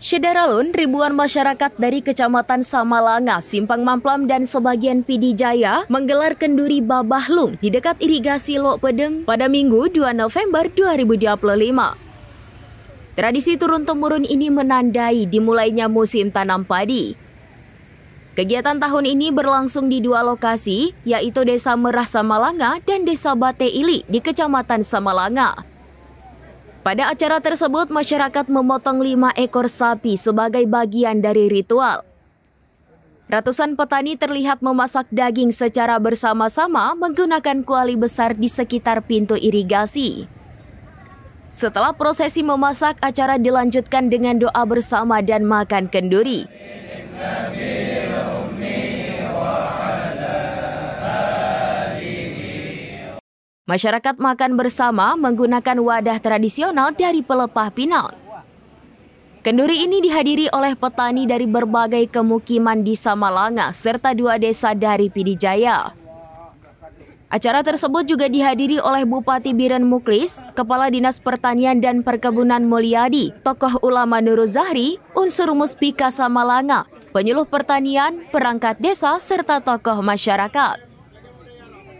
Syederalun, ribuan masyarakat dari Kecamatan Samalanga, Simpang Mamplam dan sebagian Pidi Jaya menggelar kenduri Babahlung di dekat irigasi Lok Pedeng pada Minggu 2 November 2025. Tradisi turun-temurun ini menandai dimulainya musim tanam padi. Kegiatan tahun ini berlangsung di dua lokasi, yaitu Desa Merah Samalanga dan Desa Bate Ili di Kecamatan Samalanga. Pada acara tersebut, masyarakat memotong 5 ekor sapi sebagai bagian dari ritual. Ratusan petani terlihat memasak daging secara bersama-sama menggunakan kuali besar di sekitar pintu irigasi. Setelah prosesi memasak, acara dilanjutkan dengan doa bersama dan makan kenduri. Masyarakat makan bersama menggunakan wadah tradisional dari pelepah pinang. Kenduri ini dihadiri oleh petani dari berbagai kemukiman di Samalanga serta 2 desa dari Pidi Jaya. Acara tersebut juga dihadiri oleh Bupati Biren Muklis, Kepala Dinas Pertanian dan Perkebunan Mulyadi, tokoh ulama Nurul Zahri, unsur Muspika Samalanga, penyuluh pertanian, perangkat desa serta tokoh masyarakat.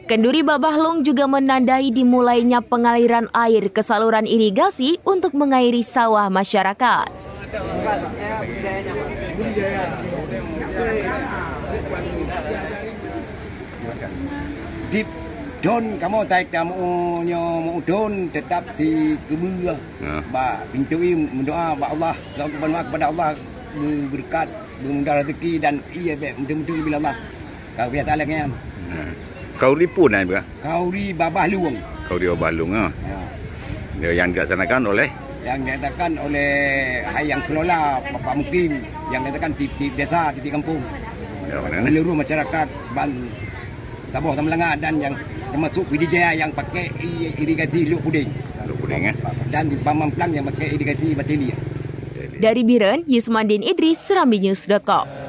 Kenduri Babahlung juga menandai dimulainya pengaliran air ke saluran irigasi untuk mengairi sawah masyarakat. Di don kamu taik kamu nyo don tetap si kebua. Ba pintu mendoa ba Allah, kepada Allah berkat, bermudah rezeki dan ia mudah-mudah bila Allah. Kau biasa lagi. Kauri pun ada. Kauri Babahlung. Kauri Babahlung yang dilaksanakan oleh yang kelola Bapak Mukim, yang dilaksanakan di desa, di kampung. Seluruh masyarakat Sabah Samalanga dan yang termasuk Pidi Jaya yang pakai irigasi Lok Pedeng. Dan di Mamplam yang pakai irigasi Bate Ili. Dari Biren, Yusmandin Idris, SerambiNews.com.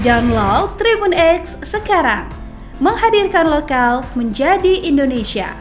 Download Tribun X sekarang, menghadirkan lokal menjadi Indonesia.